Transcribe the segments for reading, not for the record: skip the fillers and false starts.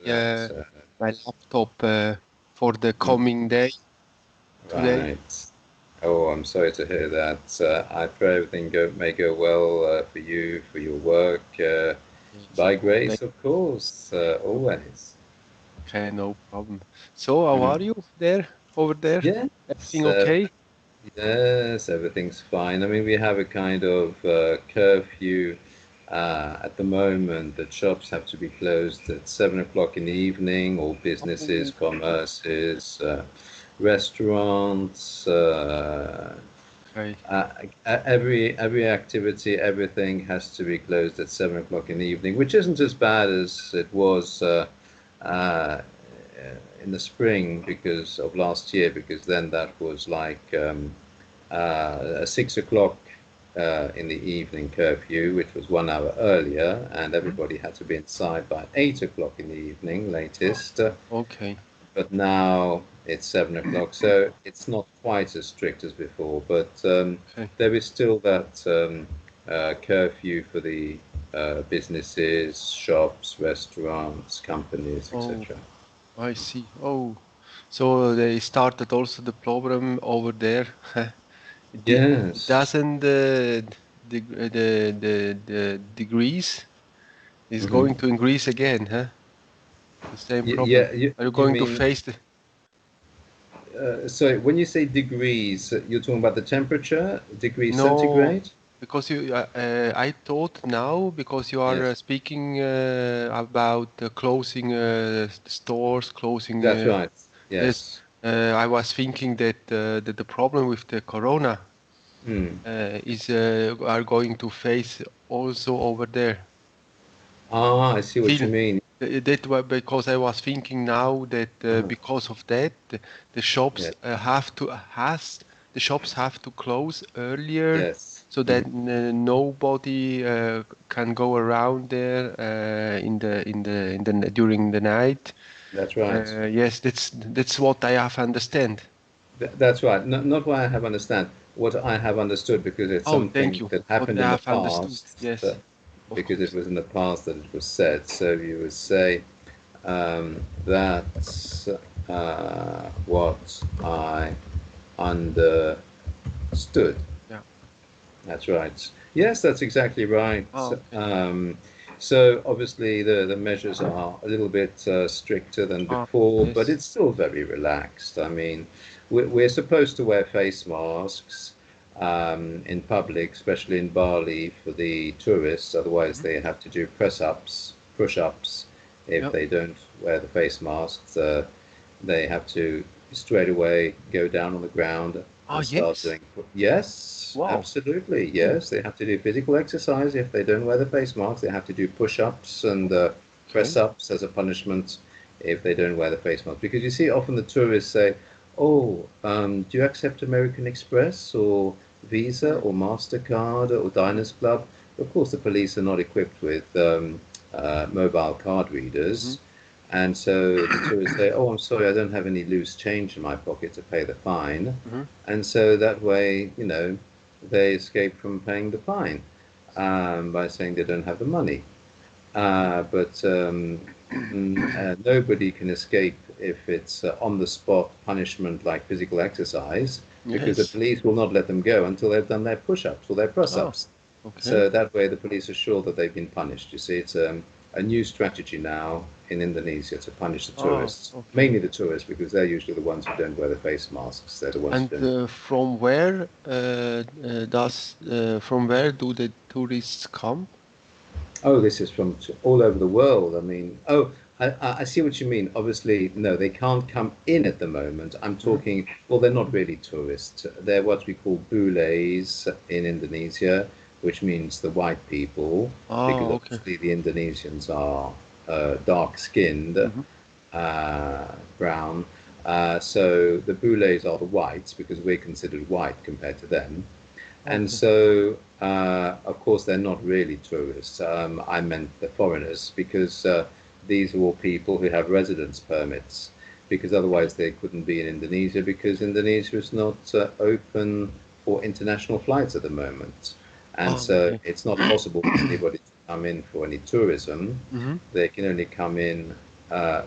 that. my laptop for the Mm, coming day today. right. Oh, I'm sorry to hear that. I pray everything may go well for you, for your work, Yes. by Oh, thank grace, of course, always. Okay, no problem. So, how Mm. are you there, over there? Yes, Everything okay? yes, everything's fine. I mean, we have a kind of curfew at the moment that shops have to be closed at 7 o'clock in the evening. All businesses, Oh, commerces, restaurants, okay. every activity, everything has to be closed at 7 o'clock in the evening, which isn't as bad as it was uh, in the spring because of last year, because then that was like a 6 o'clock in the evening curfew, which was 1 hour earlier, and Mhm. everybody had to be inside by 8 o'clock in the evening latest. Okay. But now it's 7 o'clock, so it's not quite as strict as before. But Okay. there is still that curfew for the businesses, shops, restaurants, companies, Oh, etc. I see. Oh, so they started also the problem over there. It Yes. doesn't the degrees is Hmm. going to increase again, huh? The same problem. Yeah. You Are you you going to mean face the? so when you say degrees, you're talking about the temperature, degrees No, centigrade? because I thought now because you are Yes, speaking about closing stores, closing. that's right. Yes, Yes. I was thinking that the problem with the corona Hmm. is are going to face also over there. Ah, I see what you Feel mean. that because I was thinking now that Uh-huh. because of that the shops Yes. the shops have to close earlier Yes. so Mhm. that nobody can go around there during the night. That's right. Yes, that's what I have understand. That's right. Not what I have understand. What I have understood, because it's Oh, thank something you. that What happened I in the have understood. past, Yes, of because it course. was in the past that it was said. So you would say that's what I understood. Yeah. That's right. Yes, that's exactly right. Oh, okay. So obviously the measures are a little bit stricter than Ah, before, but yes. it's still very relaxed. I mean, we're supposed to wear face masks in public, especially in Bali for the tourists. Otherwise, Mhm. they have to do press-ups, push-ups. If Yeah. they don't wear the face masks, they have to straight away go down on the ground Ah, and start yes. doing. Yes, Wow. absolutely. Oh, Yes, they have to do physical exercise. If they don't wear the face masks, they have to do push-ups and okay. press-ups as a punishment if they don't wear the face mask. Because you see, often the tourists say, "Oh, do you accept American Express or Visa Mm, or Mastercard or mm, Diners Club?" Of course, the police are not equipped with mobile card mhm, readers. And so the tourists say, "Oh, I'm sorry, I don't have any loose change in my pocket to pay the fine." mhm. And so that way, they escape from paying the fine by saying they don't have the money. But nobody can escape if it's on the spot punishment like physical exercise, because the Yes. police will not let them go until they've done their push ups or their press Ah, ups. okay. So that way, the police are sure that they've been punished. You see, it's a new strategy now in Indonesia to punish the Ah, tourists, okay. mainly the tourists, because they're usually the ones who don't wear the face masks. They're the ones And who don't. from where do the tourists come? Oh, this is from all over the world. I mean, I see what you mean. Obviously, no, they can't come in at the moment. I'm Mhm. talking, well, they're not really tourists. They're what we call bules in Indonesia, which means the white people, Ah, because okay. obviously the Indonesians are dark-skinned, Mhm. brown. So the bules are the whites because we're considered white compared to them. And Okay. so, of course, they're not really tourists. I meant the foreigners, because these are all people who have residence permits, because Okay. otherwise they couldn't be in Indonesia, because Indonesia is not open for international flights at the moment. And Ah, so okay. it's not possible for anybody to come in for any tourism. Mhm. They can only come in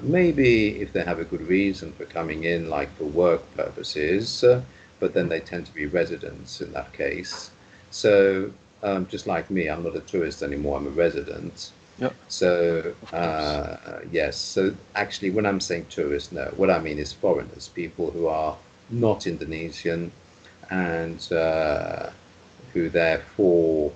maybe if they have a good reason for coming in, like for work purposes, but then they tend to be residents in that case. So just like me, I'm not a tourist anymore, I'm a resident. Yeah, So of course. yes, so actually when I'm saying tourist, no, what I mean is foreigners, people who are not Indonesian and who therefore,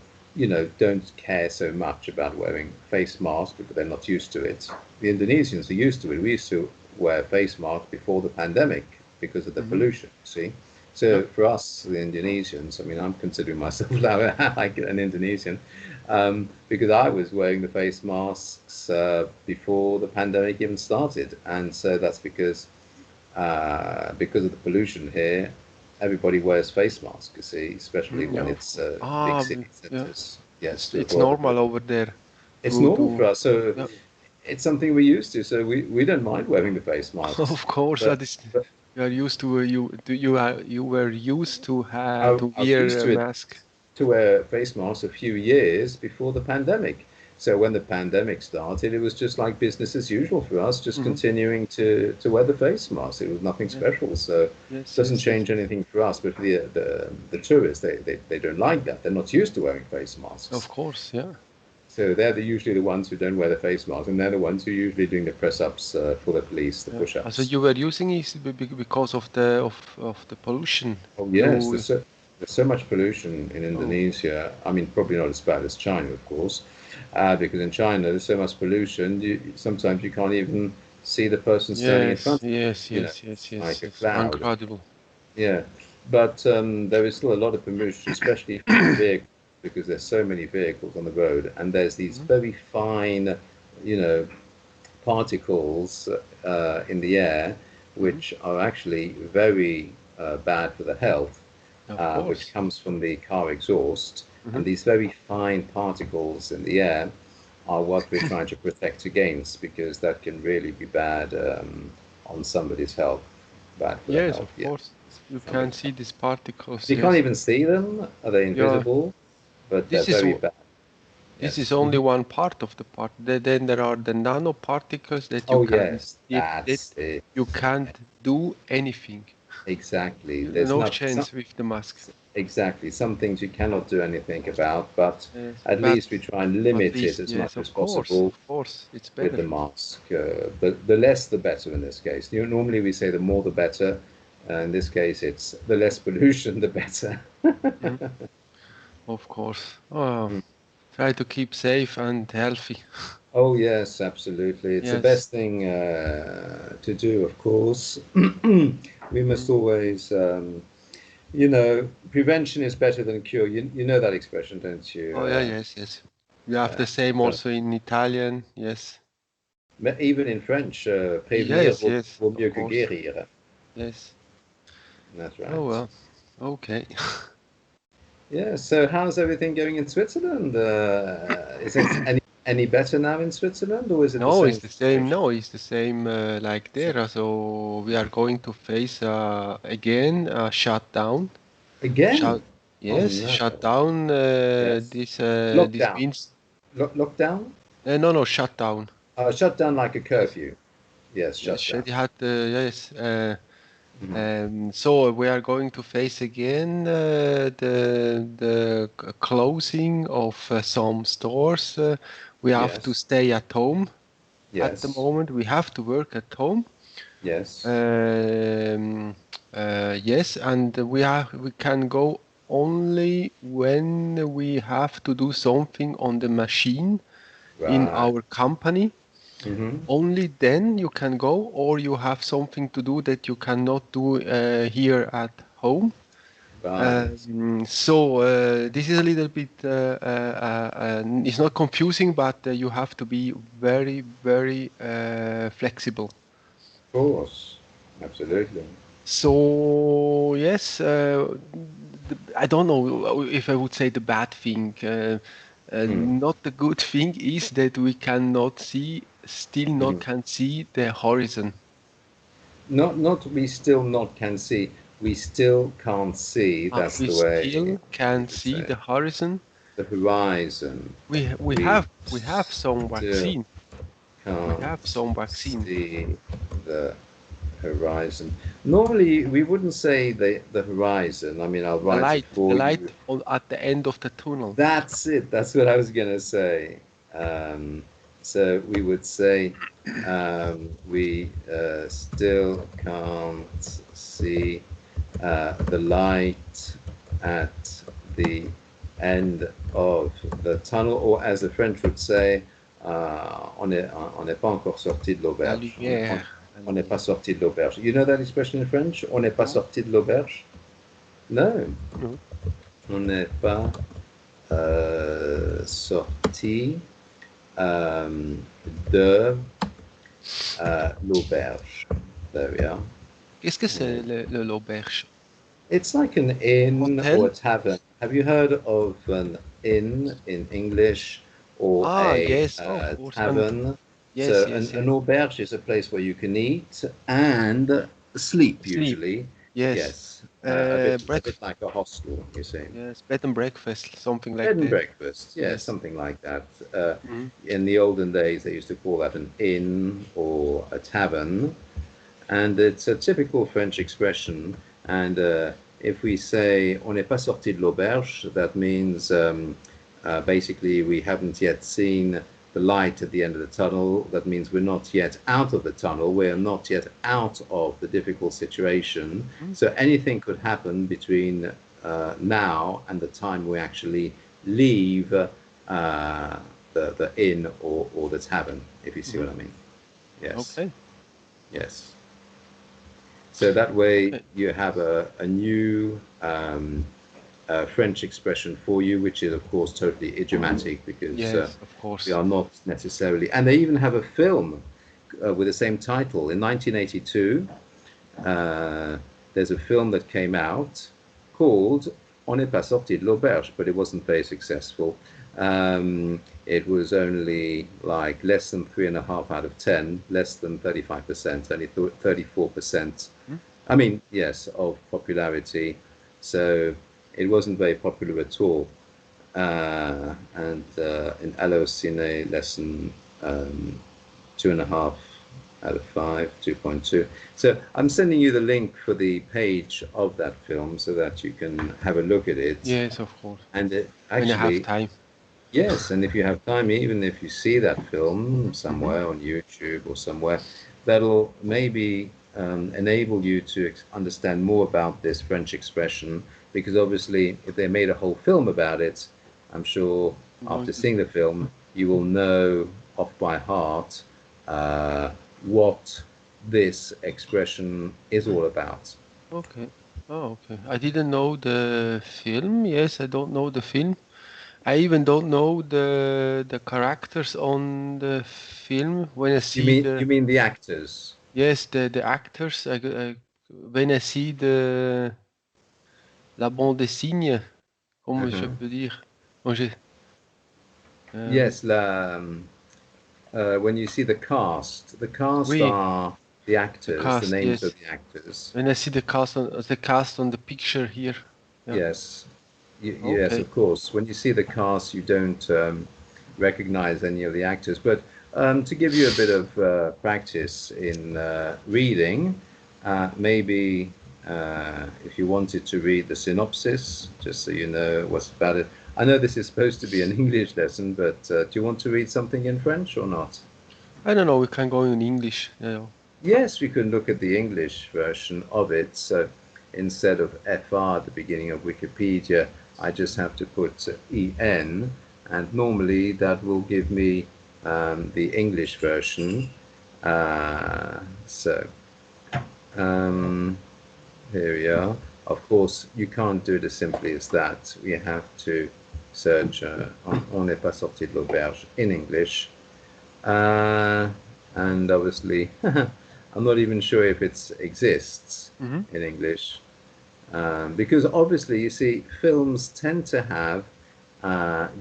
don't care so much about wearing face masks because they're not used to it. The Indonesians are used to it. We used to wear face masks before the pandemic because of the Hmm. pollution, see? Yeah. So for us, the Indonesians, I mean, I'm considering myself now like an Indonesian because I was wearing the face masks before the pandemic even started. And so that's because of the pollution here, everybody wears face masks, you see, especially Mm, yeah, when of it's course. big Ah, city yeah. centers. Yes, to It's avoid the normal pollution. over there It's normal to for us, so yeah. it's something we're used to. So we don't mind wearing the face masks. Of course, But, that is but you are used to you were used to to I was used wear a to it mask. to wear face masks a few years before the pandemic. So when the pandemic started, it was just like business as usual for us, just Hmm. continuing to wear the face mask. It was nothing Yeah. special. So it Yes, doesn't yes, yes. change anything for us. But for the tourists, they don't like that. They're not used to wearing face Of masks. course, yeah. So they're usually the ones who don't wear the face mask, and they're the ones who are usually doing the press ups for the police, the Yeah. push So ups. you were using it because of the pollution. Oh yes, You there's so much pollution in oh Indonesia. I mean, probably not as bad as China, of course, because in China there's so much pollution. Sometimes you can't even see the person standing in yes, front of yes, you. You know, yes, yes, it's yes, like a yes. cloud. Incredible. Yeah, but there is still a lot of pollution, especially from the vehicles, because there's so many vehicles on the road, and there's these Hmm. very fine, you know, particles in the air, Hmm. which are actually very bad for the health, Of which course. comes from the car exhaust. Hmm. And these very fine particles in the air are what we're trying to protect against, because that can really be bad on somebody's health, bad for the Yes, health. of Yeah, course. You can somebody's see health. these particles. You can't Yes. even see them; they're Yeah. invisible, but they're This is very w- bad. this is Yes. only one part of the part. Then there are the nanoparticles that you Oh, can yes, that that's it. you can't do anything. Exactly. There's No not some, chance with the mask. exactly some things you cannot do anything about, but Yes, at but least we try and at limit it least as yes, much as possible of course, it's with better. the mask. The less the better in this case. Normally we say the more the better. In this case, it's the less pollution, the better. Mhm. Of course. Oh, Mm. try to keep safe and healthy. Oh yes, absolutely. It's the Yes. best thing to do, of course. We must Mhm. always, prevention is better than cure. You know that expression, don't you? Oh yeah, yes, yes. We have the same So, also in Italian. Yes. even in French, prévenir Yes, yes, vaut of mieux que course. guérir. Yes. That's Oh right. well. Okay. Yeah. So, how's everything going in Switzerland? Is it any better now in Switzerland, or is it the No, it's same the same. situation? No, it's the same like there. So we are going to face again a shutdown. Again? Shut. Oh Yes, no. shutdown. Yes. This Lockdown. means Lockdown? no, no, shutdown. Shut down like a Yes, curfew. Yes, yes. shut down. Yes. Mhm. So we are going to face again the closing of some stores. We have to Yes. stay at home at the Yes. moment. We have to work at home. Yes. Um, yes, and we can go only when we have to do something on the machine in Right. our company. Hmm. Only then you can go, or you have something to do that you cannot do here at home. Right. This is a little bit, it's not confusing, but you have to be very, very flexible. Of course. Absolutely. So yes, I don't know if I would say the bad thing. Mm. Not the good thing is that we cannot see, still not Mhm. can see the horizon. Not we still not can see. We still can't see. That's We the way still we can should see say the it. horizon. The horizon. We We have some still vaccine. have can't some vaccine. see the horizon. Normally, we wouldn't say the horizon. I mean, I'll write it The for you. light at the end of the tunnel. That's it. That's what I was going to say. Um, so we would say we still can't see the light at the end of the tunnel, or as the French would say, on n'est pas encore sorti de La l'auberge. lumière. On n'est pas sorti de l'auberge. You know that expression in French? On n'est pas Non. sorti de l'auberge? No. No. On n'est pas sorti de l'auberge. There we are. Qu'est-ce que c'est l'auberge? It's like an inn Hotel? or a tavern. Have you heard of an inn in English or Yes, a of course. tavern? Yes, So yes, an yes. auberge is a place where you can eat and sleep usually. Yes. A bit like a hostel, you see. Yes, bed and breakfast, something like Bed and that. breakfast, yes, Yes. something like that. Mhm. In the olden days, they used to call that an inn or a tavern, and it's a typical French expression. And if we say "on n'est pas sorti de l'auberge," that means basically we haven't yet seen the light at the end of the tunnel. That means we're not yet out of the tunnel. We're not yet out of the difficult situation. Mm. So anything could happen between now and the time we actually leave the inn or the tavern, if you see what I mean. Yes. Okay. Yes. So that way you have a new French expression for you, which is of course totally idiomatic because Yes, of course. we are not necessarily. And they even have a film with the same title in 1982. There's a film that came out called On n'est pas sorti de l'auberge, but it wasn't very successful. It was only like less than 3.5 out of 10, less than 35%, only 34%. I mean, yes, of popularity. So it wasn't very popular at all. And in Allociné, less than 2.5 out of 5, 2.2. So I'm sending you the link for the page of that film so that you can have a look at it. Yes, of course. And it When you actually, have time. yes, and if you have time, even if you see that film somewhere on YouTube or somewhere, that'll maybe enable you to understand more about this French expression, because obviously if they made a whole film about it, I'm sure after seeing the film, you will know off by heart what this expression is all about. Okay. Oh, okay. I didn't know the film. Yes, I don't know the film. I even don't know the characters on the film. When I see You mean the actors? yes, the actors. When I see la bande dessinée, comment je peux dire? Yes, when you see the cast Oui, are the actors, the cast. names Yes. of the actors. When I see the cast on the picture here. Yeah. Yes, yes, Okay. of course. When you see the cast, you don't recognize any of the actors. But to give you a bit of practice in reading, maybe if you wanted to read the synopsis, just so you know what's about it. I know this is supposed to be an English lesson, but do you want to read something in French or not? I don't know. We can go in English. Yeah. Yes, we can look at the English version of it. So instead of FR at the beginning of Wikipedia, I just have to put EN, and normally that will give me the English version. Here we are. Of course, you can't do it as simply as that. We have to search On n'est pas sorti de l'auberge in English. And obviously, I'm not even sure if it exists in English. Because obviously, you see, films tend to have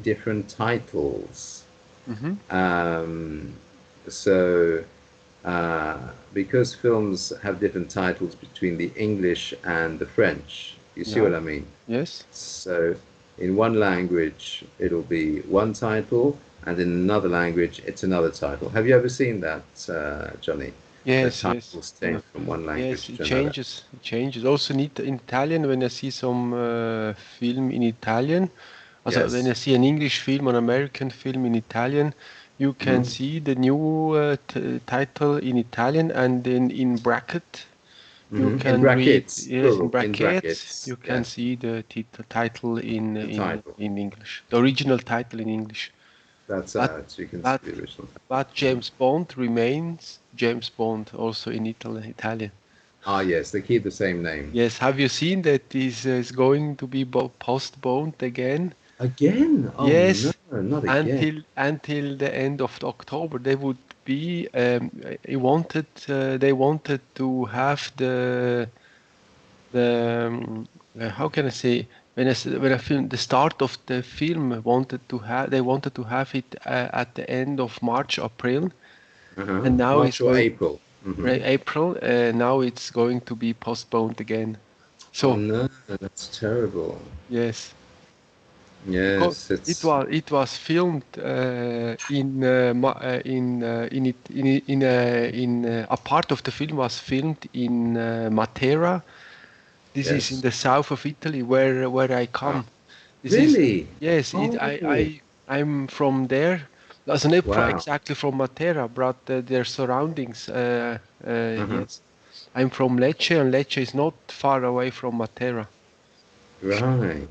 different titles. So because films have different titles between the English and the French, you see what I mean? Yes. So in one language, it'll be one title, and in another language, it's another title. Have you ever seen that, Johnny? The Yes, yes. titles change from one Yes, language it to another. changes. It changes. Also in Italian, when I see some film in Italian, also when I Yes. see an English film or American film in Italian, you can Mhm. see the new title in Italian, and then in bracket you In can read, brackets, yes, in plural, in brackets brackets. you can Yes, see the title the title. in English, the original title in English. That's But so you can see but the original. but Mhm. James Bond remains James Bond also in Italian. Ah, yes, they keep the same name. Yes, have you seen that this is going to be postponed again? Again? Oh no, Yes, not again. until the end of October. They would be. They wanted to have the how can I say, when a film, the start of the film they wanted to have it at the end of March, April, Uh-huh. and now it's March or going April. Hmm. April. Now it's going to be postponed again. Oh So no, that's terrible. yes. Because Yes, it's it was filmed a part of the film was filmed in Matera. This is in yes. the south of Italy, where I Wow. come. This is Really? yes. Oh, I'm from there. That's not wow. exactly from Matera, but their surroundings. Uh-huh. Yes, I'm from Lecce, and Lecce is not far away from Matera. Right.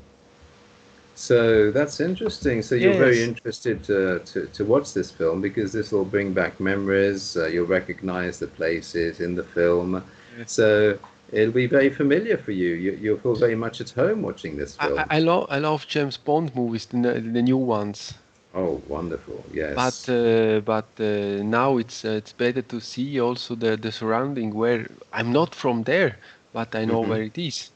So that's interesting. So you're very Yes. interested to watch this film because this will bring back memories. You'll recognize the places in the film. Yes. So it'll be very familiar for you. You'll feel very much at home watching this film. I love James Bond movies, the new ones. Oh, wonderful. Yes. But now it's better to see also the surrounding where I'm not from there, but I know Hmm. where it is.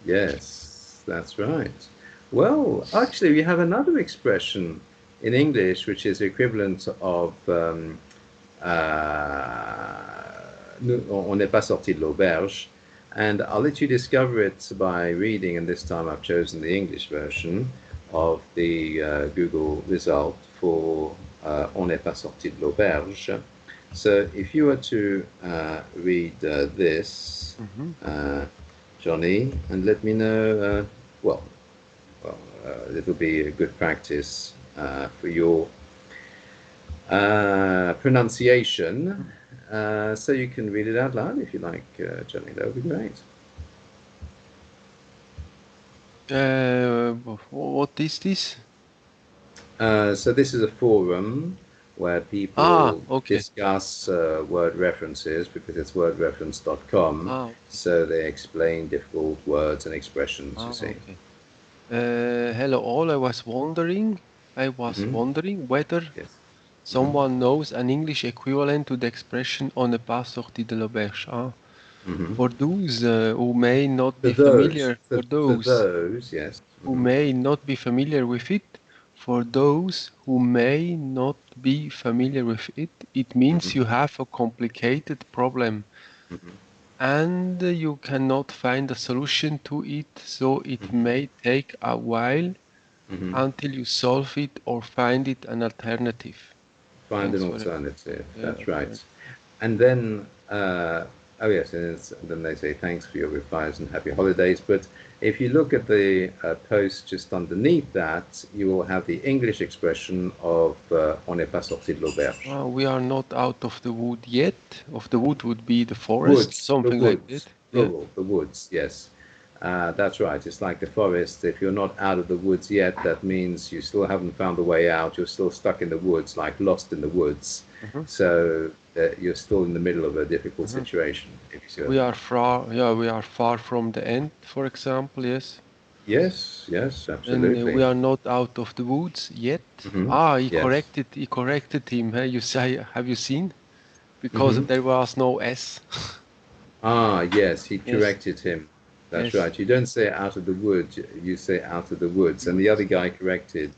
Yes, that's right. Well, actually, we have another expression in English which is equivalent of on n'est pas sorti de l'auberge. And I'll let you discover it by reading, and this time I've chosen the English version of the Google result for on n'est pas sorti de l'auberge. So if you were to read this, Hmm. uh, Johnny, and let me know, well, it'll be a good practice for your pronunciation. So you can read it out loud if you like, Johnny. That would be great. What is this? So this is a forum where Ah, people okay. discuss word references because it's wordreference.com. Ah, So they explain difficult words and expressions, you see. okay. Hello all. I was Hmm. wondering whether Yes. Hmm. someone knows an English equivalent to the expression on ne pas sorti de l'auberge. Ah. Hmm. For those who may not For be those, familiar, for for those those, yes. who Hmm. may not be familiar with it, for those who may not be familiar with it, it means Hmm. you have a complicated problem Hmm. and you cannot find a solution to it, so it Hmm. may take a while Hmm. until you solve it or find it an alternative. Find an Thanks for the alternative. yeah, That's right. And then, oh yes, and then they say thanks for your replies and happy holidays. But if you look at the post just underneath that, you will have the English expression of on n'est pas sorti de l'auberge. we are not out of the wood yet. Of the wood would be the forest, Woods, the something like woods, that. Yeah. plural, the woods, yes. That's right. It's like the forest. If you're not out of the woods yet, that means you still haven't found the way out. You're still stuck in the woods, like lost in the woods. Mhm, So you're still in the middle of a difficult mhm. situation, if you see what I We mean. are far, yeah, we are far from the end, for example, yes. Yes, yes, And we absolutely. are not out of the woods yet. Hmm. Ah, Yes. he corrected him. Hey, you say, have you seen? Because Hmm. there was no S. Ah, yes, he Yes, corrected him. That's yes. right. You don't say out of the woods, you say out of the woods. And the other Woods. guy corrected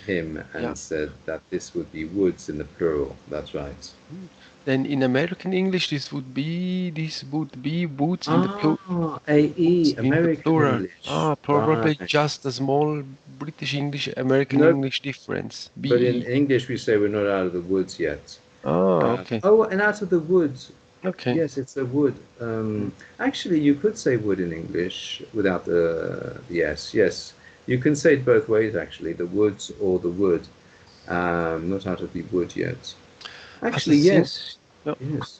him Yeah. and said that this would be woods in the plural. That's right. Mm. Then in American English, this would be boots in the AE, boots in the American plural. English. Probably Right. just a small British English, American Nope. English difference. But in BE. English, we say we're not out of the woods yet. Okay. Oh, and out of the woods. Okay. Yes, it's a wood. Mm. Actually, you could say wood in English without the S. Yes, you can say it both ways, actually, the woods or the wood. Not out of the wood yet. As a Actually, sing yes. no, Yes.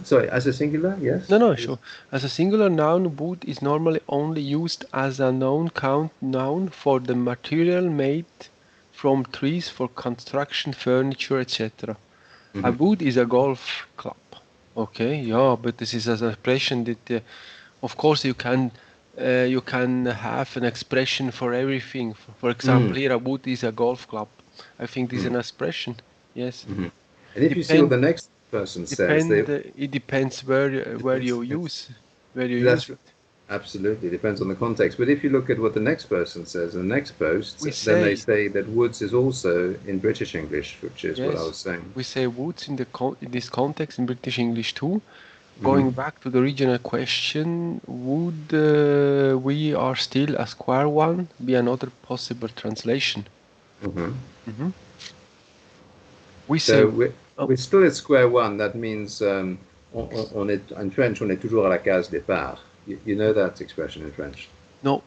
Sorry, as a singular, no, yes. no, sure. As a singular noun, wood is normally only used as a noun count noun for the material made from trees for construction, furniture, etc. A Hmm. wood is a golf club. Okay, yeah, but this is an expression that, of course, you can have an expression for everything. For example, Mm, here a wood is a golf club. I think this is mm, an expression. Yes, hmm. And if you see what depend the next person says, depend. It depends where you use where you use that's it. absolutely depends on the context. But if you look at what the next person says in the next post, We then they say say that woods is also in British English, which is what I yes. was saying. We say woods in this context in British English too. Hmm. Going back to the original question, would we are still a square one be another possible translation? Hmm. Hmm. We say, So oh, we're still at square one. That means en French, on est toujours à la case départ. You know that expression in French? no,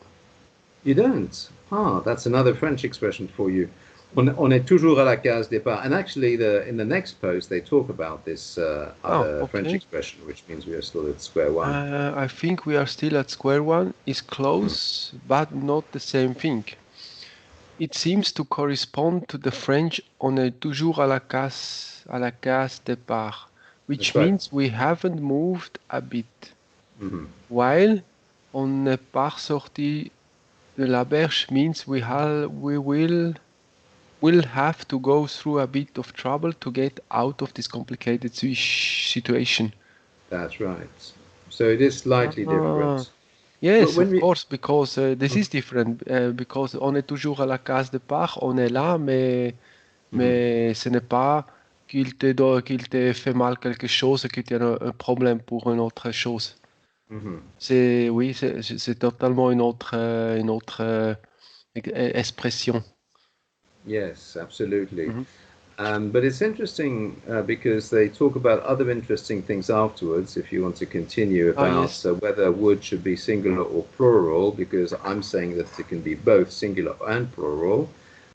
You don't? Ah, that's another French expression for you. On est toujours à la case départ. And actually, in the next post, they talk about this oh, other French okay. expression, which means we are still at square one. I think we are still at square one. Is Mm, close, but not the same thing. It seems to correspond to the French on est toujours à la case départ, which that's right. means we haven't moved a bit. Hmm. While on n'est pas sorti de la berge means we will have to go through a bit of trouble to get out of this complicated situation. That's right. So it is slightly Ah, different. But yes, when of we, course, because this is different. Because on est toujours à la case départ, on est là, Mhm, mais ce n'est pas qu'il te fait mal quelque chose et que tu as un problème pour une autre chose. mhm. Oui, c'est totalement une autre expression. Yes, absolutely. Mhm. But it's interesting because they talk about other interesting things afterwards. If you want to continue Ah, about yes. whether wood should be singular or plural, because I'm saying that it can be both singular and plural,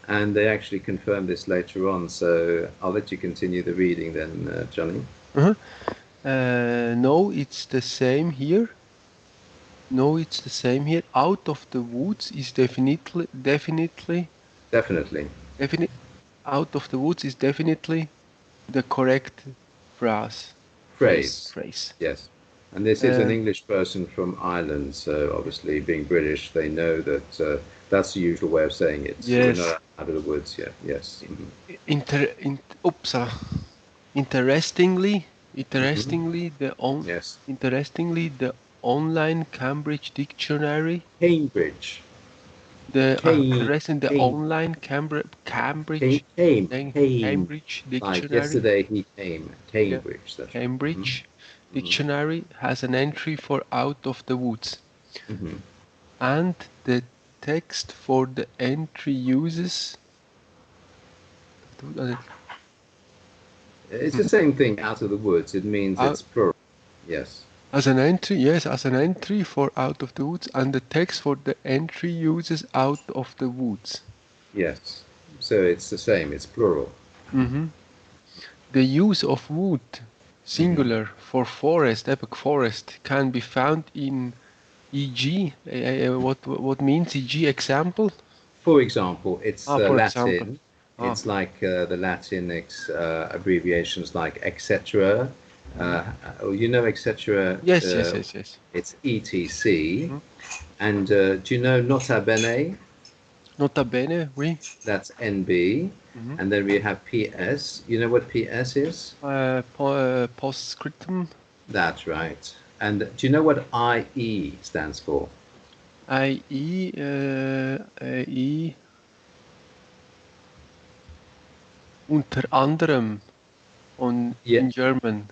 and they actually confirm this later on. So I'll let you continue the reading then, Johnny. Uh-huh. No, it's the same here. No, it's the same here. Out of the woods is Definitely. definite. Out of the woods is definitely the correct phrase. Phrase. Phrase. Phrase. Yes. And this is an Uh, English person from Ireland, so obviously being British, they know that that's the usual way of saying it. So we're yes. not out of the woods yet. Yes. Hmm. Oops. Interestingly, Hmm. interestingly, the on, Yes. interestingly, the online Cambridge dictionary, Cambridge. Came. interesting, the Came. online Came. Cambridge, Came. Came. Cambridge Like dictionary, yesterday he came. yeah, Cambridge. That's right. Hmm. Cambridge Hmm. dictionary has an entry for out of the woods, Hmm. and the text for the entry uses. It's the same thing. Out of the woods. It means Out, it's plural. Yes. as an entry, yes, as an entry for out of the woods, and the text for the entry uses out of the woods. Yes. So it's the same. It's plural. Hmm. The use of wood, Hmm. singular, for forest, epoch forest, can be found in e.g. What means e.g. example? For example, it's For example. Latin. Ah, It's like the Latin abbreviations like etc. mhm. You know etc. Yes, yes, yes, yes. It's etc. Mhm. And do you know nota bene? Nota bene, oui. That's NB. Mhm. And then we have PS. You know what PS is? Postscriptum, That's right. And do you know what IE stands for? i.e. Unter anderem Yeah. in German.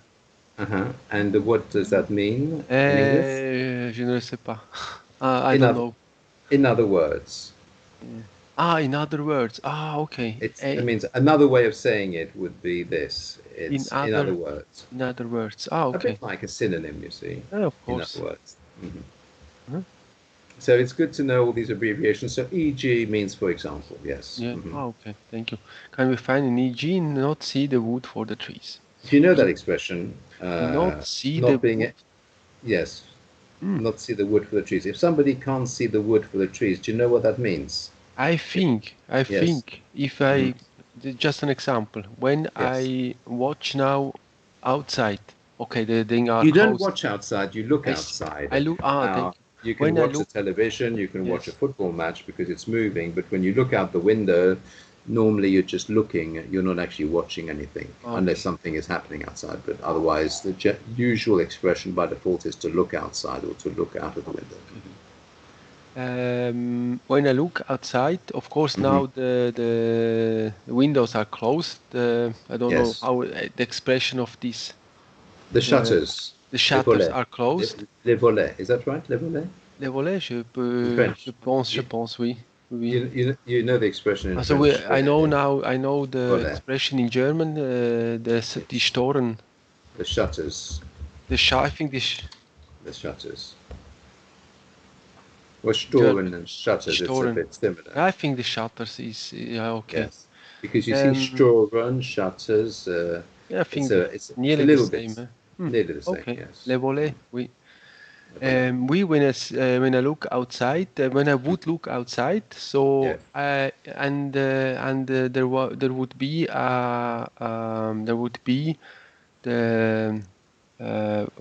And what does that mean in English? Je ne sais pas. I In don't other know. in other words, In other words. Okay. it means another way of saying it would be this. In It's in other other words. in other words. A Okay. bit like a synonym, you see, Of in other course. words. Uh-huh. So it's good to know all these abbreviations. So e.g. means, for example, yes. Yeah. Okay. Thank you. Can we find an EG? Not see the wood for the trees. Do you know that In, expression? not see the Not being, wood. yes, Hmm. not see the wood for the trees. If somebody can't see the wood for the trees, do you know what that means? If, I yes. think if hmm just an example, when Yes. I watch now outside, okay, the thing are You don't closed. watch outside, you look I see, I outside. look, Now, thank you. you can When I watch the look, television, you can watch a yes, football match because it's moving, but when you look out the window, normally you're just looking, you're not actually watching anything, unless okay. something is happening outside. But otherwise, the usual expression by default is to look outside or to look out of the window. Okay. When I look outside, of course, hmm now the windows are closed. I don't know Yes. how the expression of this. The The shutters, the les shutters volets, are closed. les volets, is that right, les volets? Les volets, In French. je pense, oui, oui. You know the expression in Also, French, I know now, I know the volet, expression in German, die yes. Storen. The shutters, I think the shutters. Well, German, Storen and shutters, it's a Storen. bit similar. I think the shutters is, yeah, okay. Yes, because you see Um, Storen, shutters. yeah, I It's think a it's a nearly the little bit same. Huh? nearly the same. Okay, Yes. les volets, oui. The volet. When I look outside, when I would look outside, so Yes. there would be the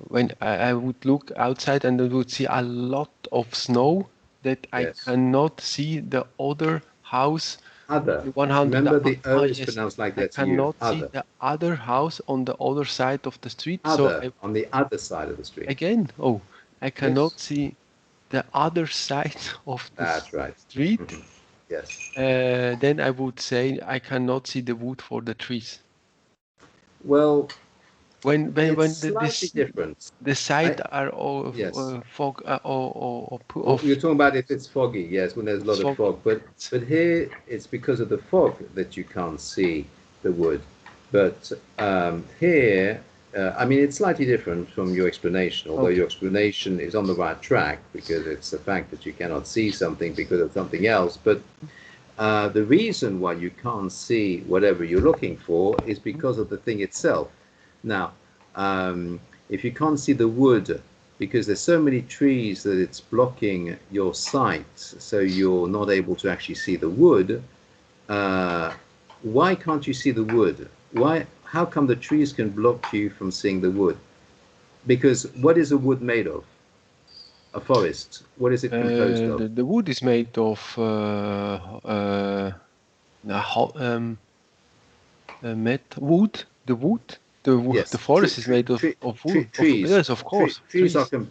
when I would look outside and I would see a lot of snow that I Yes. cannot see the other house, Other. the 100. Remember the O is Yes, pronounced like I letter U. cannot see Other. the other house on the other side of the street. So Other on the other side of the street. again, I Yes. cannot see the other side of the That's right. street. hmm Yes. Then I would say I cannot see the wood for the trees. Well, it's When slightly different. the I side are all yes. fog Oh, you're of talking about if it's foggy, yes, when there's a lot of foggy. fog. But here it's because of the fog that you can't see the wood. But here, I mean, it's slightly different from your explanation, although Okay. your explanation is on the right track because it's the fact that you cannot see something because of something else. But the reason why you can't see whatever you're looking for is because of the thing itself. Now, if you can't see the wood because there's so many trees that it's blocking your sight, so you're not able to actually see the wood, uh, why can't you see the wood? Why? How come the trees can block you from seeing the wood? Because what is a wood made of? A forest. What is it composed of? The wood is made of wood. The Yes, forest is made of wood. trees. Yes, of course, Trees are trees.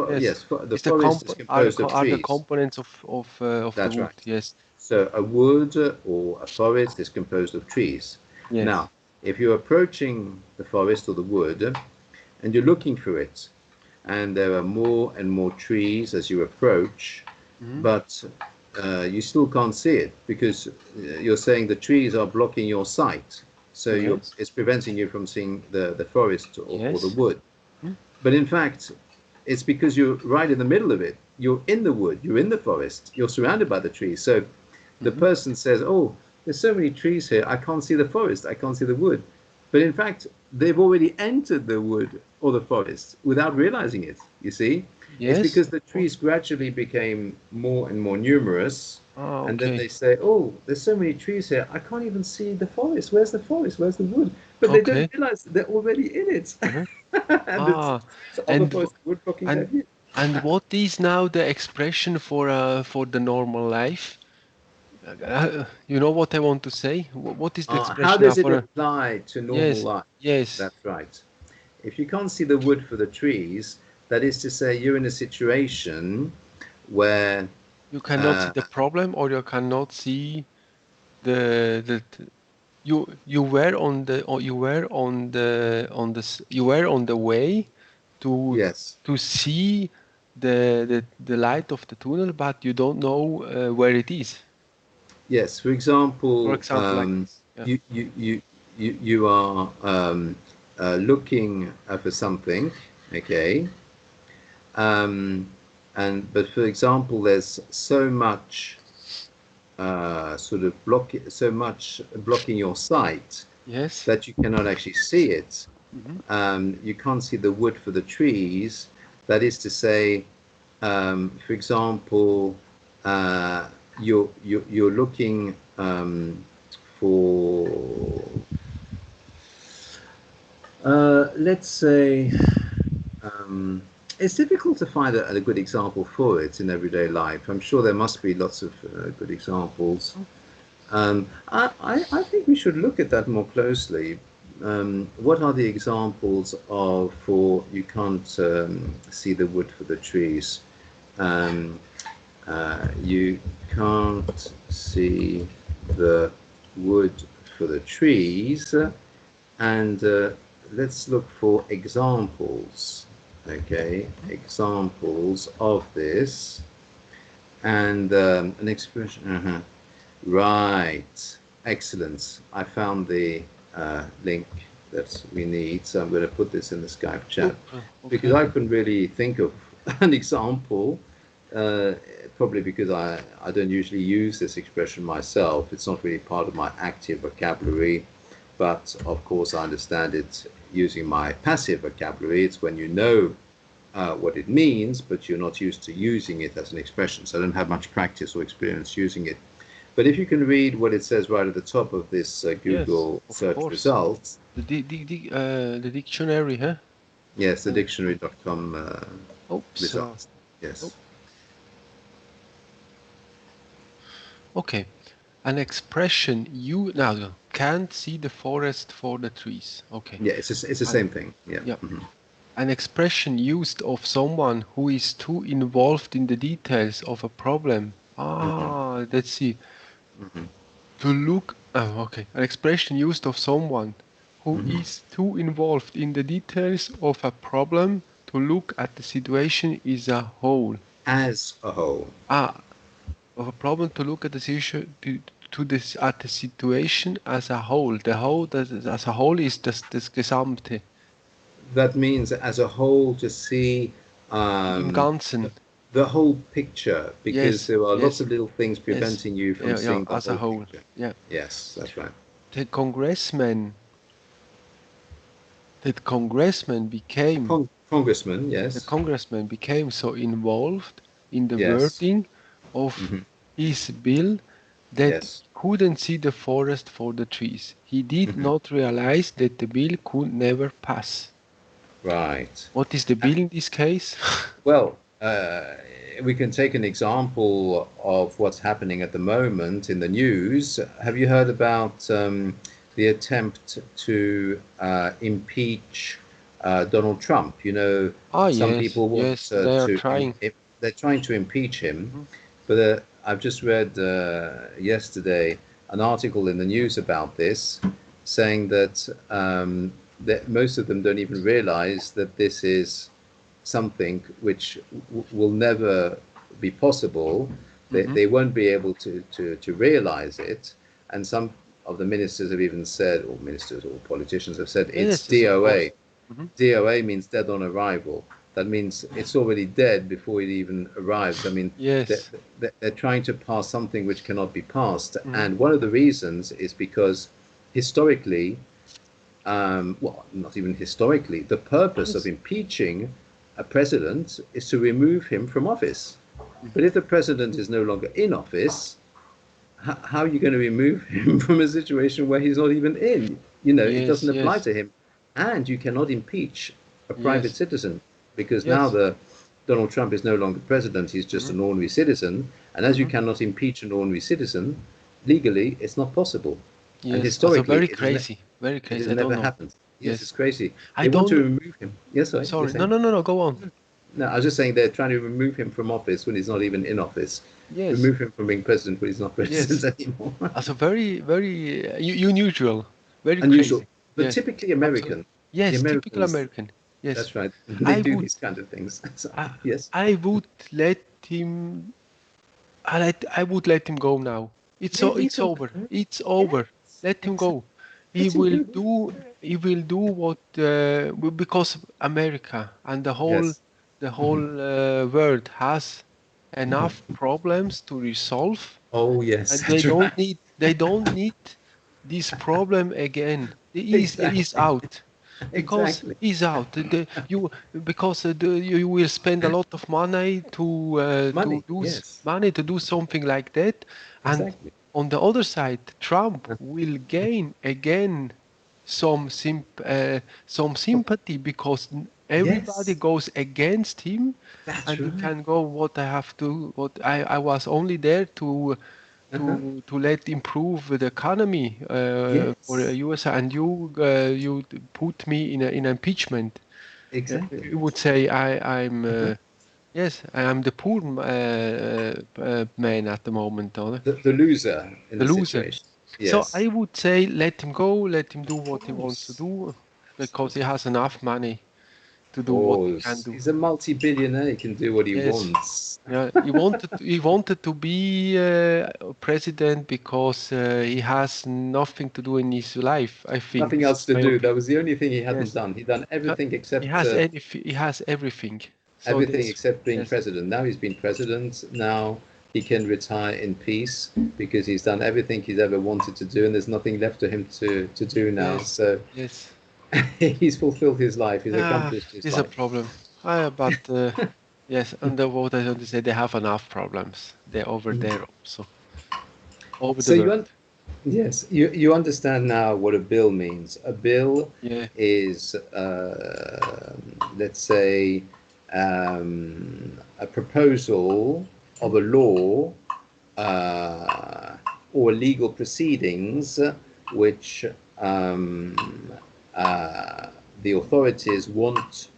Yes, yes. The it's the forest is composed of are the trees. components of the That's wood. right. Yes, So a wood or a forest is composed of trees. yes, Now, if you're approaching the forest or the wood and you're looking for it, and there are more and more trees as you approach, hmm but you still can't see it because you're saying the trees are blocking your sight. So yes, it's preventing you from seeing the forest or the yes, wood. mm, But in fact, it's because you're right in the middle of it. You're in the wood, you're in the forest, you're surrounded by the trees. So the hmm person says, "Oh, there's so many trees here, I can't see the forest, I can't see the wood." But in fact, they've already entered the wood or the forest without realizing it. You see? It's yes, because of the course. trees gradually became more and more numerous. And then they Okay, say, "Oh, there's so many trees here. I can't even see the forest. Where's the forest? Where's the wood?" But they don't okay. realize they're already in it. Uh-huh. And the Ah, trees of the and forest wood blocking their and view. what is now the expression for the normal life? You know what I want to say? What is the How expression now does it for a apply to normal yes, life? yes. That's right. If you can't see the wood for the trees, that is to say, you're in a situation where, You cannot see uh, the problem, or you cannot see the you were on the or you were on you were on the way to Yes. see the light of the tunnel, but you don't know where it is. Yes. For For example, example, like this. Yeah. you are looking for something, okay? Um, but for example, there's so much so much blocking your sight Yes. that you cannot actually see it. Hmm. You can't see the wood for the trees. That is to say, for example, uh, you're looking for, let's say, um, it's difficult to find a good example for it in everyday life. I'm sure there must be lots of good examples. I think we should look at that more closely. What are the examples of for you can't see the wood for the trees? Um, you can't see the wood for the trees, and let's look for examples. Okay, examples of this, and an expression. Right. Excellent. I found the link that we need, so I'm going to put this in the Skype chat because Okay. I couldn't really think of an example. Uh, Probably because I don't usually use this expression myself. It's not really part of my active vocabulary, but of course I understand it using my passive vocabulary. It's when you know what it means, but you're not used to using it as an expression. So I don't have much practice or experience using it. But if you can read what it says right at the top of this Yes, Google of search course. results, The dictionary, huh? yes, the Oh, dictionary.com oops. results, Oh, yes. okay. An expression you now can't see the forest for the trees. Okay. Yeah, it's the And same thing. Yeah. yeah, an expression used of someone who is too involved in the details of a problem. Hmm. Ah, let's see. Hmm. To look, oh, okay. An expression used of someone who Hmm. is too involved in the details of a problem to look at the situation as a whole. As a whole. Ah, of a problem to look at the situation to this at the situation as a whole. The whole das, as a whole ist das Gesamte. That means as a whole to see Im um, Ganzen. the whole picture because Yes, there are lots yes, of little things yes. preventing you from Yeah, yeah, seeing the as a whole whole. picture. Yeah. Yes, that's right. The congressman, the congressman became Congressman, the yes. congressman became so involved in the Yes. wording of Hmm. his bill that he Yes. couldn't see the forest for the trees. He did Hmm. not realize that the bill could never pass. Right. What is the Uh, bill in this case? Well, we can take an example of what's happening at the moment in the news. Have you heard about the attempt to impeach Donald Trump? You know, Ah, some yes, people want yes, they are to, trying. they're trying to impeach him. Mhm. But I've just read yesterday an article in the news about this, saying that most of them don't even realize that this is something which will never be possible. Mhm. They won't be able to realize it. And some of the ministers have even said, or ministers or politicians have said, it's Yes, yes, of course. DOA. Mhm. DOA means dead on arrival. That means it's already dead before it even arrives. I mean, they're, Yes. they're trying to pass something which cannot be passed. Mhm. And one of the reasons is because historically, well, not even historically, the purpose of Yes. impeaching a president is to remove him from office. But Mhm. if the president is no longer in office, how are you going to remove him from a situation where he's not even in? You know, it doesn't Yes, apply yes, to him. And you cannot impeach a private yes, citizen because now yes. the Donald Trump is no longer president, he's just Mhm. an ordinary citizen. And as you Mhm. cannot impeach an ordinary citizen, legally, it's not possible. And Yes. Also historically, very crazy. Very it crazy. has I don't never know. happened. Yes, it's Yes. crazy. I They want to don't. remove him. Yes, sorry, you're Sorry. No, saying? no, no, no. Go on. No, I was just saying they're trying to remove him from office when he's not even in office. Yes, Remove him from being president when he's not yes. president anymore. Also very, very unusual, very Unusual, crazy. but Yes, typically absolutely. American. The Yes, typical Americans, American. Yes, that's right. They I do would, these kind of things. So, I, yes. I would let him. I would let him go now. Yeah, me It's too. over. It's Yes, over. Let him exactly. go. He Let him will go. do. He will do what because America and Yes. the Mhm. whole world has enough problems to resolve, Oh, yes, and they that's right. don't need this problem again. He's Exactly. out because Exactly. he's out. You because you will spend a lot of money Money. Yes. money to do something like that, and Exactly. on the other side, Trump will gain again some sympathy because everybody Yes, goes against him, that's and he right. can go. What I have to, what I was only there Uh-huh. to let improve the economy for the Yes, USA, and you put me in impeachment. exactly. You would say I'm Uh-huh. yes, I am the poor man at the moment, or The loser in the the loser. situation. So Yes, I would say let him go, let him do of what he wants to course. do, because he has enough money to Of do what he can course. do. He's a multi-billionaire. He can do what he Yes. wants. Yeah, he wanted to be president because he has nothing to do in his life, I think. Nothing This else is to my do. That opinion. was the only thing he hadn't Yes. done. He'd done Ca- everything He except has anything, he has everything. So everything this, except being yes, president. Now he's been president. Now he can retire in peace because he's done everything he's ever wanted to do, and there's nothing left for him to do now. yes, So yes. he's fulfilled his life. He's Ah, accomplished his this is a life. problem. But yes, and what I want to say, they have enough problems. They're over there also, over So the world. yes, you understand now what a bill means. A bill Yeah. is, let's say, a proposal of a law or legal proceedings which um, uh, the authorities want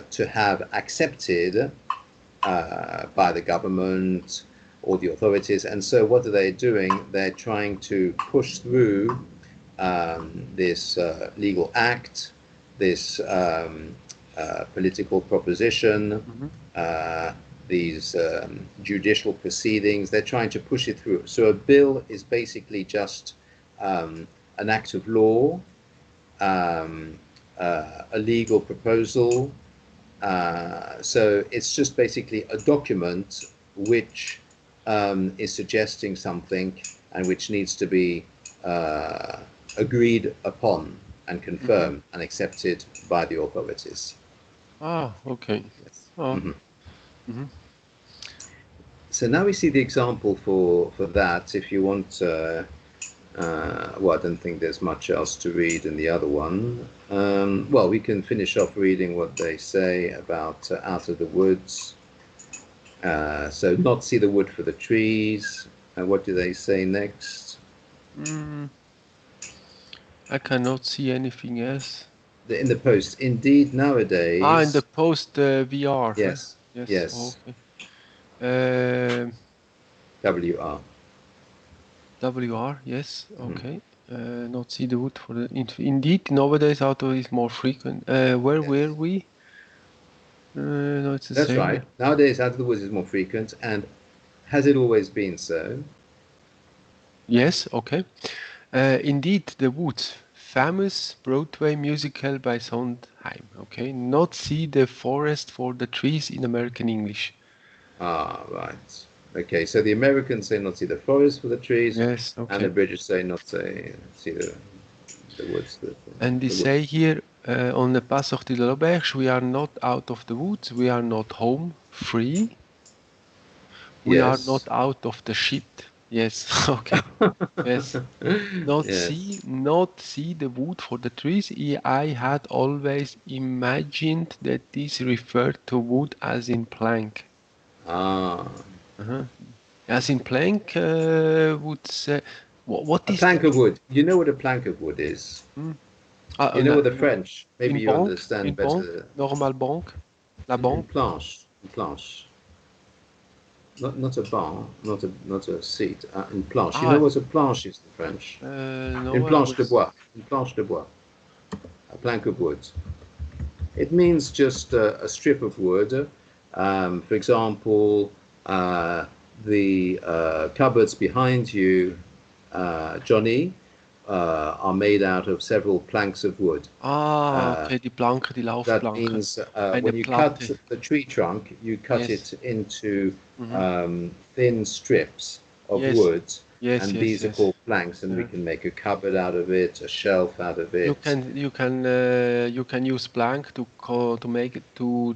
to have accepted by the government or the authorities. And so, what are they doing? They're trying to push through this legal act, this political proposition, Hmm. uh, these judicial proceedings. They're trying to push it through. So, a bill is basically just an act of law, um, a legal proposal, so it's just basically a document which is suggesting something and which needs to be uh, agreed upon and Hmm. confirmed and accepted by the authorities. Ah, okay. Yes. Oh, Hmm. hmm. So now we see the example for that. If you want, well, I don't think there's much else to read in the other one. Well, we can finish off reading what they say about out of the woods. So not see the wood for the trees. And what do they say next? Mm, I cannot see anything else. In the post, indeed, Ah, in the nowadays, post VR, huh? yes, Yes, yes, okay. Um WR. WR, yes, Mhm. okay. Not see the wood for the indeed nowadays auto is more frequent. Where were Yes, we? No, it's the that's same. right. Nowadays, out of the woods is more frequent, and has it always been so? Yes, okay. Indeed, The Woods, famous Broadway musical by Sondheim. Okay, not see the forest for the trees in American English. Ah, right. Okay, so the Americans say not see the forest for the trees, Yes, and the okay. British say not say see the woods. And they The wood. say here on the Pas sorti de l'auberge, we are not out of the woods, we are not home free, we are not Yes. out of the ship. Yes, okay. Yes. Yes. Not see the wood for the trees. I had always imagined that this referred to wood as in plank. Ah. Uh-huh. As in plank would say, what A is plank that? of wood. You know what a plank of wood is? Hmm? You know No, what the no. French, maybe you understand In bank, better. normal bank. La Une banque? planche. Une planche. Not a bar, not a seat. Une planche. You know Ah, what a planche is in French? no, Une I planche de was. bois. Une planche de bois. A plank of wood. It means just a strip of wood. For example, uh, the cupboards behind you, Johnny, are made out of several planks of wood. Ah, Uh, okay, die Planke, die that Laufplanke. means Eine when you cut Platte. the tree trunk, you cut Yes. it into Mhm. thin strips of Yes. wood, Yes, and yes, these are yes. called planks, and we Yeah. can make a cupboard out of it, a shelf out of it. You can use plank to make it to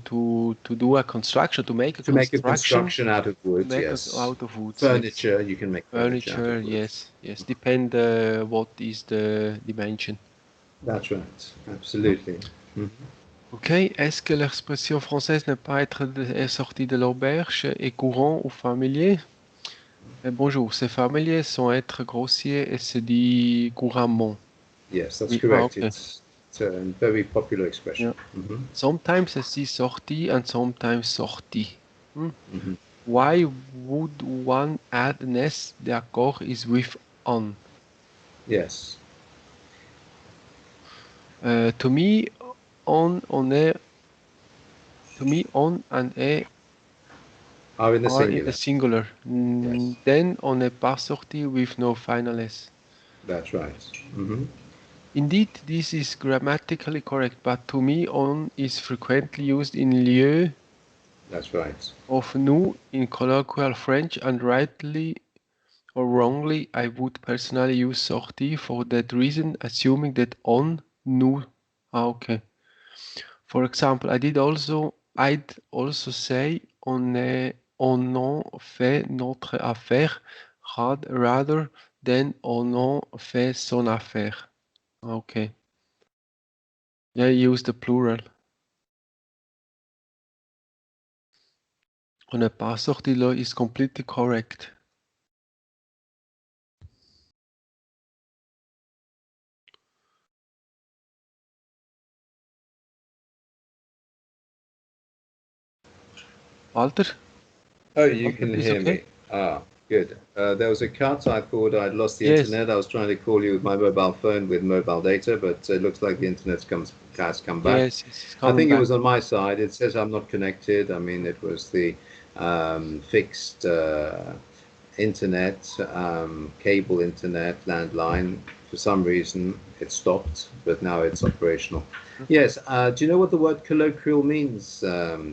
do a construction, to make a To make a construction, construction out of wood, make it yes. out of woods, yes. Furniture, you can make furniture out Furniture, of wood. yes, yes. Depend what is the dimension. That's right, Mhm. absolutely. Mhm. Ok, est-ce que l'expression française ne pas être est sortie de l'auberge est courant ou familier? Bonjour, c'est familier sans être grossier et se dit couramment. Yes, that's Oui, ah, correct. ok. It's a very popular expression. Yeah. Sometimes se dit sorti and sometimes sorti. Hmm. Why would one add an S? The accord is with on. Yes. To me, on est, to me, on and a Are in the are in the singular. singular. Yes, Then on est pas sorti with no final S. that's right. Indeed, this is grammatically correct, but to me, on is frequently used in lieu That's right. of nous in colloquial French, and rightly or wrongly, I would personally use sorti for that reason, assuming that on, nous. Ah, okay. For example, I'd also say on en fait notre affaire rather than on en fait son affaire. Okay. Yeah, use the plural. On n'est pas sorti là is completely correct. Walter? Oh, you Walter can is hear okay? me. Ah, good. There was a cut. I thought I'd lost the Yes. internet. I was trying to call you with my mobile phone with mobile data, but it looks like the internet has come back. Yes, it's I coming think it back. was on my side. It says I'm not connected. I mean, it was the fixed internet, cable internet, landline. For some reason, it stopped, but now it's operational. Yes. Do you know what the word colloquial means,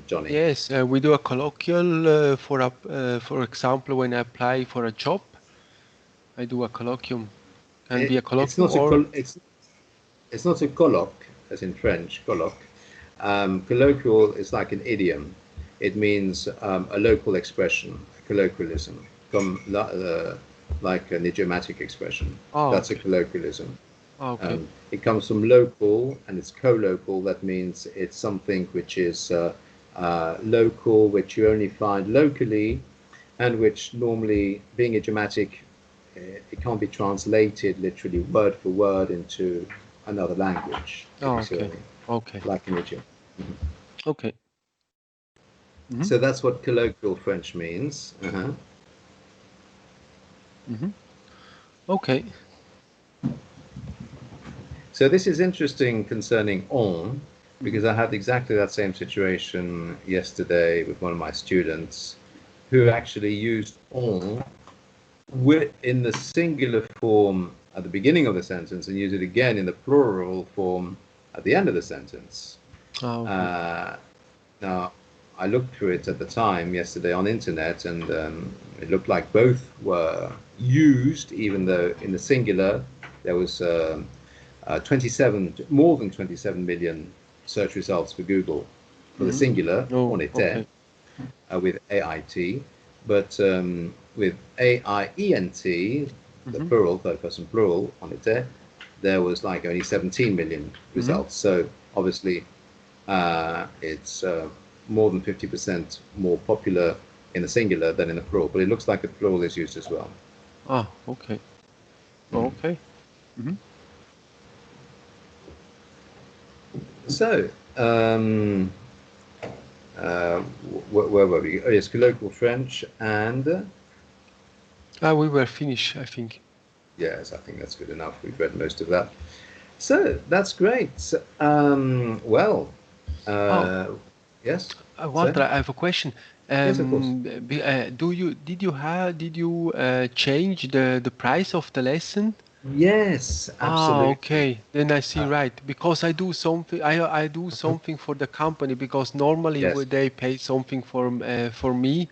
Johnny? Yes, we do a colloquial for example, when I apply for a job, I do a colloquium. Can be a It's colloquium not a or it's not a colloque, as in French, colloque. Colloquial is like an idiom. It means a local expression, a colloquialism, like an idiomatic expression. That's a okay. colloquialism. Okay. It comes from local and it's co-local. That means it's something which is local, which you only find locally, and which normally, being idiomatic, it can't be translated literally word for word into another language, if you see what I Okay. mean, Okay. like an idiom. Okay. Mhm. So that's what colloquial French means. Mhm. Okay. So this is interesting concerning on, Mhm. because I had exactly that same situation yesterday with one of my students who actually used on in the singular form at the beginning of the sentence and use it again in the plural form at the end of the sentence. Okay. Uh, Now, I looked through it at the time yesterday on internet, and it looked like both were used, even though in the singular there was 27, more than 27 million search results for Google for the Mhm. singular Oh, on était okay. with AIT, but with AIENT, the Mhm. plural, third person plural on était, there was like only 17 million Mhm. results. So obviously it's more than 50% more popular in the singular than in the plural, but it looks like the plural is used as well. Ah, okay. Okay. Mhm. So, uh, where were we? Oh, yes, colloquial French and We were finished, I think. yes, I think that's good enough. We've read most of that. So that's great. Well, Oh, uh, yes, say Walter, I have a question. yes, of course. Did you change the price of the lesson? Yes, Ah, absolutely. okay. Then I see Uh, right. Because I do mhm. something for the company because normally Yes, they pay something for me,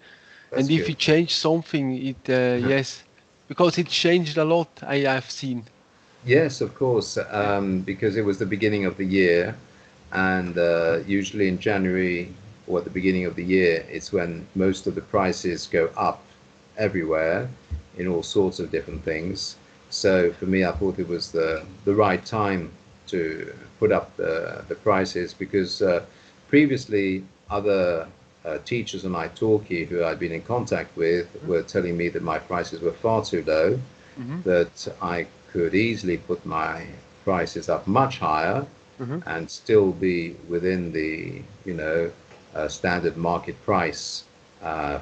that's and if you good. change something, it Uh-huh. yes, because it changed a lot. I've seen. Yes, of course, because it was the beginning of the year, and usually in January or at the beginning of the year, it's when most of the prices go up everywhere in all sorts of different things. So for me, I thought it was the right time to put up the prices because previously other teachers on italki who I'd been in contact with were telling me that my prices were far too low, Mm-hmm. that I could easily put my prices up much higher Mm-hmm. and still be within the, standard market price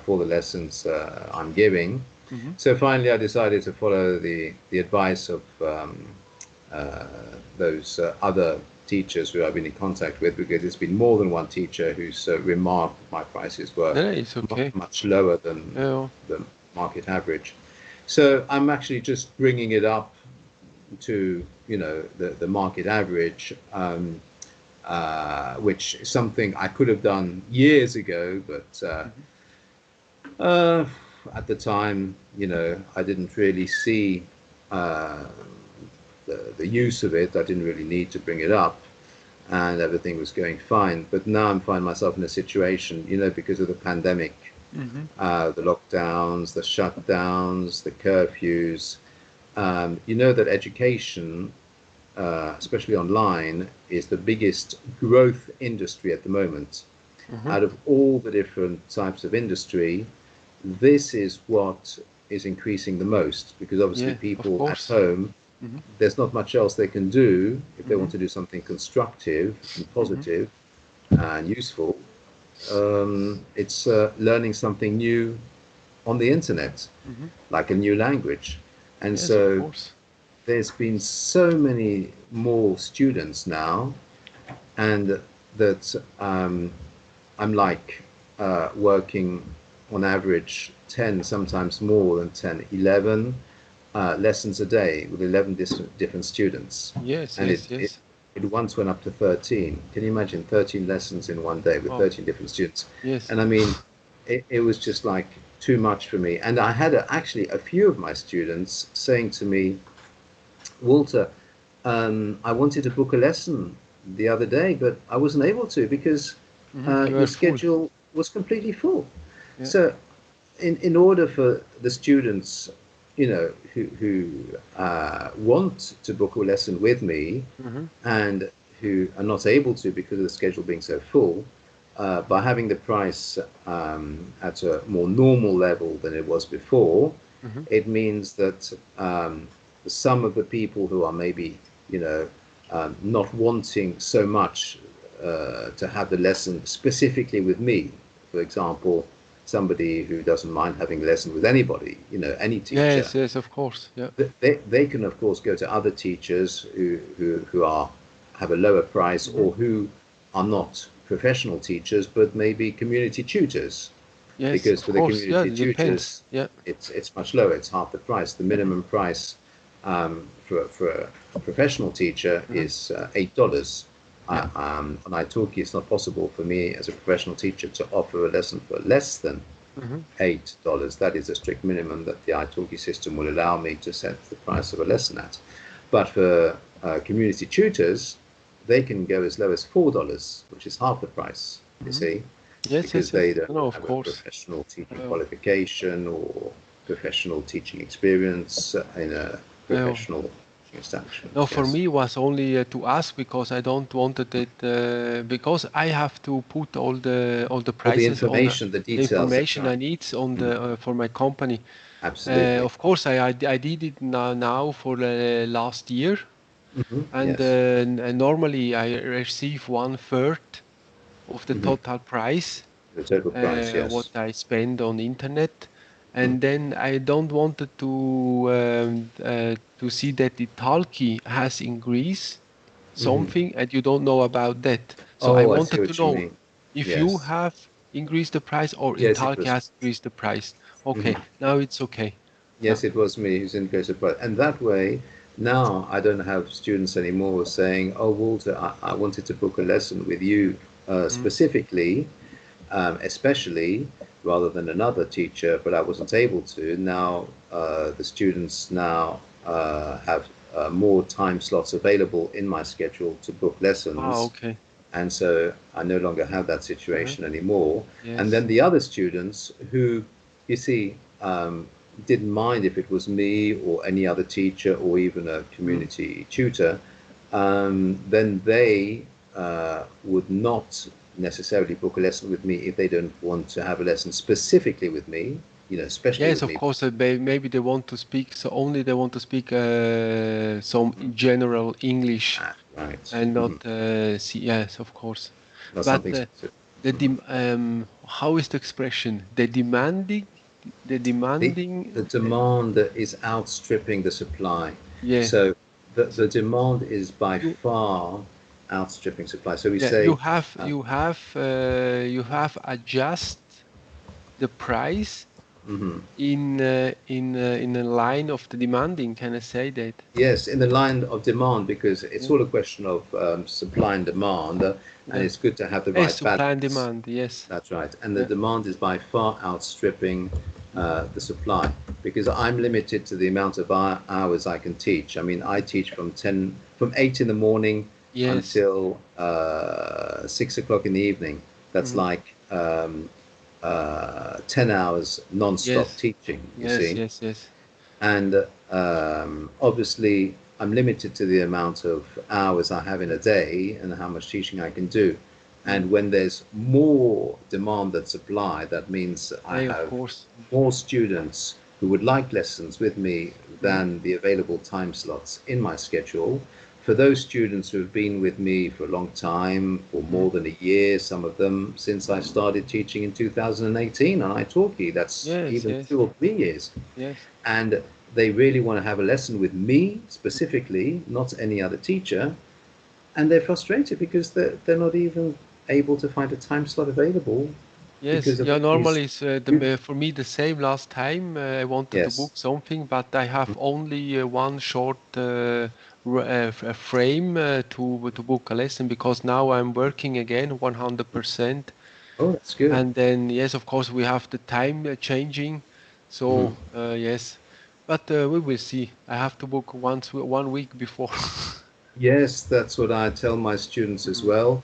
for the lessons I'm giving. Mm-hmm. So finally, I decided to follow the advice of uh, those other teachers who I've been in contact with, because it's been more than one teacher who's remarked my prices were Yeah, it's okay. much lower than Yeah. the market average. So I'm actually just bringing it up to the market average, which is something I could have done years ago, but Mm-hmm. uh, at the time, I didn't really see uh, the use of it. I didn't really need to bring it up, and everything was going fine. But now I'm finding myself in a situation, because of the pandemic, Mm-hmm. the lockdowns, the shutdowns, the curfews. You know that education, especially online, is the biggest growth industry at the moment. Mm-hmm. Out of all the different types of industry, this is what is increasing the most because obviously Yeah, of people at course. home, Mm-hmm. there's not much else they can do if they Mm-hmm. want to do something constructive and Mm-hmm. positive and useful. It's learning something new on the internet, Mm-hmm. like a new language. And Yes, of so course. there's been so many more students now, and that I'm like working on average 10, sometimes more than 10, 11 lessons a day with 11 different students. Yes, And yes, yes. it once went up to 13. Can you imagine 13 lessons in one day with Oh, 13 different students? yes. And I mean, it was just like too much for me. And I had actually a few of my students saying to me, Walter, I wanted to book a lesson the other day, but I wasn't able to because Mm-hmm. You your are full. schedule was completely full. Yeah. So, in order for the students, who want to book a lesson with me Mm-hmm. and who are not able to because of the schedule being so full, by having the price at a more normal level than it was before, Mm-hmm. it means that some of the people who are maybe, not wanting so much to have the lesson specifically with me, for example, somebody who doesn't mind having a lesson with anybody, any teacher, Yes, yes, of course. Yeah. they can of course go to other teachers who are have a lower price, Mm-hmm. or who are not professional teachers but maybe community tutors, Yes, because of for the course. Yeah, community it depends. tutors Yeah. it's much lower. It's half the price. The Mm-hmm. minimum price for a professional teacher Mm-hmm. is $8. Yeah. On italki, it's not possible for me as a professional teacher to offer a lesson for less than Mm-hmm. $8. That is a strict minimum that the italki system will allow me to set the price of a lesson at. But for community tutors, they can go as low as $4, which is half the price, you Mm-hmm. see, Yes, because yes, they yes. don't No, of have a course. professional teaching Uh, qualification or professional teaching experience in a uh, professional teaching establishment. no, for Yes. me was only to ask because I don't wanted it because I have to put all the All the prices on information, the the details, that's information right. I need on Mm, the for my company. absolutely. Of course, I did it now for the last year, and Yes. normally I receive one third of the Hmm. total price. The total price, what yes. I spend on internet, and then I don't want it to see that Italki has increased Hmm. something and you don't know about that. So I Oh, I see wanted to what you know mean. if you Yes. have increased the price or Yes, it Italki was. has increased the price. Okay, Mhm. now it's okay. Yeah. Yes, it was me who's increased the price. And that way, now I don't have students anymore saying, "Oh, Walter, I wanted to book a lesson with you Mm. specifically, especially rather than another teacher, but I wasn't able to." Now the students now have more time slots available in my schedule to book Ah, lessons, okay. and so I no longer have that Uh-huh. situation anymore. And Yes. then the other students who, you see, didn't mind if it was me or any other teacher or even a Mm. community tutor, then they would not necessarily book a lesson with me if they don't want to have a lesson specifically with me, especially Yes, with of me. course, maybe they want to speak, so only they want to speak some general English Ah, right. and not Mhm. see, yes, of course. Not But something specific. the Mhm. how is the expression? The The, demanding, the demand is outstripping the supply. yeah. So the demand is by You, far outstripping supply. So we yeah, say, uh, you have adjust the price mhm. in a line of the demanding. Can I say that? Yes, in the line of demand, because it's Yeah, all a question of supply and demand, and yeah. it's good to have the Yes, right supply and balance. demand. Yes. That's right. And the Yeah. demand is by far outstripping the supply, because I'm limited to the amount of hours I can teach. I mean, I teach from 8 in the morning Yes. until 6 o'clock in the evening. That's Mhm. like 10 hours non-stop Yes. teaching, you Yes. see. Yes. Yes. And obviously, I'm limited to the amount of hours I have in a day and how much teaching I can do. Mm. And when there's more demand than supply, that means I Yeah, of have course. more students who would like lessons with me Mm. than the available time slots in my schedule. For those students who have been with me for a long time, for Mm. more than a year, some of them since I started teaching in 2018 on italki, that's Yes. even Yes. 2 or 3 years, Yes. and they really want to have a lesson with me specifically, not any other teacher, and they're frustrated because they're not even able to find a time slot available Yes, because of yeah, all these normally it's for me the same last time. I wanted to book yes. something, but I have only one short frame to book a lesson because now I'm working again 100%. Oh, that's good. And then, yes, of course, we have the time changing. Hmm. So, yes, but we will see. I have to book once 1 week before. Yes, that's what I tell my students as Mm. well.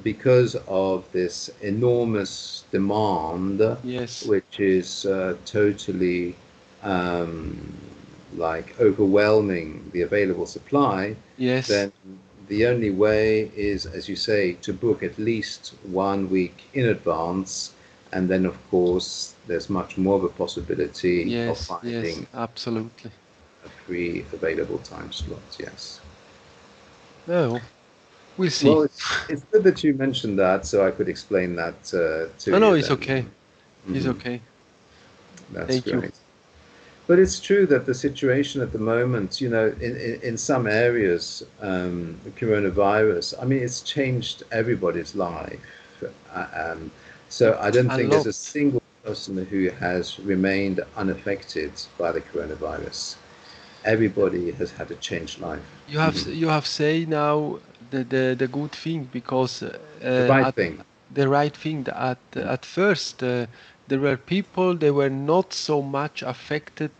Because of this enormous demand, Yes, which is totally um, like overwhelming the available supply, yes, then the only way is, as you say, to book at least 1 week in advance. And then, of course, there's much more of a possibility of yes, yes, finding absolutely. a free available time slot. Yes. No, we'll see. Well, it's good that you mentioned that, so I could explain that No, to no, you it's then. okay. It's Hmm. okay. That's Thank you. great. But it's true that the situation at the moment, in some areas, the coronavirus, I mean, it's changed everybody's life. So I don't A think there's a lot. single person who has remained unaffected by the coronavirus. Everybody has had a changed life. Hmm. You have say now the good thing because The right at thing. the right thing that at first there were people they were not so much affected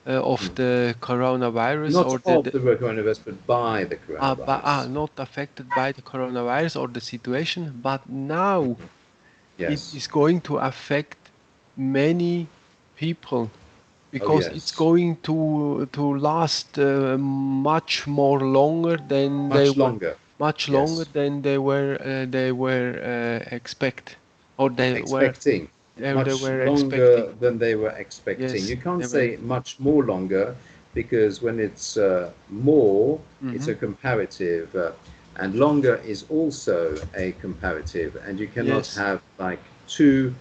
of Mhm. the coronavirus Not or of the coronavirus, but by the but coronavirus. not affected by the coronavirus or the situation, but now it Yes. is going to affect many people Oh, because it's yes. going to last much more longer than Much longer. Yes. they were expect or Expecting. they Much were expecting. longer than they were expecting. Yes, You can't they were. say much more longer because when it's more, it's Hmm. a comparative. And longer is also a comparative, and you cannot Yes. have like two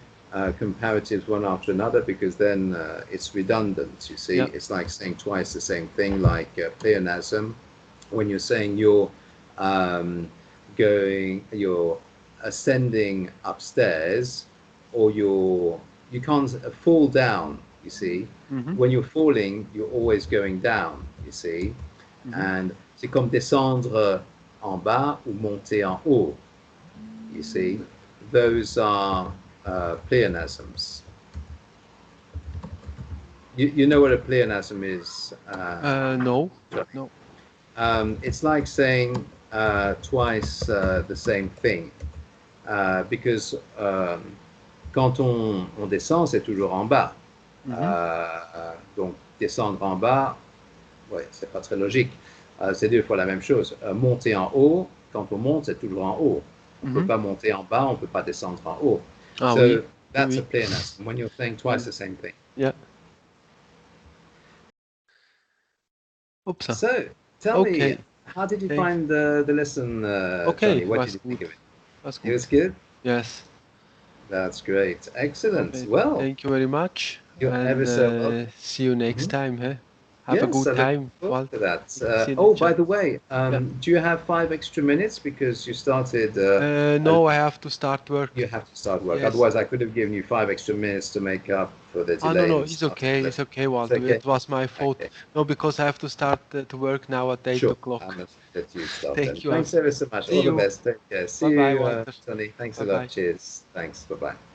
comparatives one after another, because then it's redundant. You see, Yeah. it's like saying twice the same thing, like pleonasm. When you're saying um, you're ascending upstairs, or you can't fall down. You see, Mm-hmm. when you're falling, you're always going down. You see, Mm-hmm. and c'est comme descendre en bas ou monter en haut. You see, those are pleonasms. You know what a pleonasm is? No. No. It's like saying twice the same thing, because quand on descend, c'est toujours en bas. Mm-hmm. Donc descendre en bas, ouais, c'est pas très logique. C'est deux fois la même chose. Monter en haut, quand on monte, c'est toujours en haut. On ne peut Mm-hmm. pas monter en bas, on ne peut pas descendre en haut. Ah oui. So Oui, that's a oui. pleonasm when you're saying twice the same thing. Yeah. Oops. So tell me, Okay. how did you Thank. find the lesson, Okay. Tony? What did Was you good. think of it? Was It good. was good. Yes. That's great. Excellent. Okay. Well, Thank you very much, you're ever and so welcome. see you next Mhm. time. Huh? Have a Yes, good I look time, forward to Walter. that. See you Oh, next by time. the way, Yeah. do you have 5 extra minutes because you started a No, I have to start work. you have to start work. Yes. Otherwise, I could have given you 5 extra minutes to make up for the Oh, no, delay no, in it's starting the okay. It's lesson. okay, It's Walter. okay. It was my fault. Okay. No, because I have to start to work now at 8 Sure. I o'clock. must let you start then. Thank you. Thanks ever so much. See All the you. best. Take care. See Bye-bye, you, Walter. Tony. Thanks a lot. Bye-bye. Cheers. Thanks. Bye bye.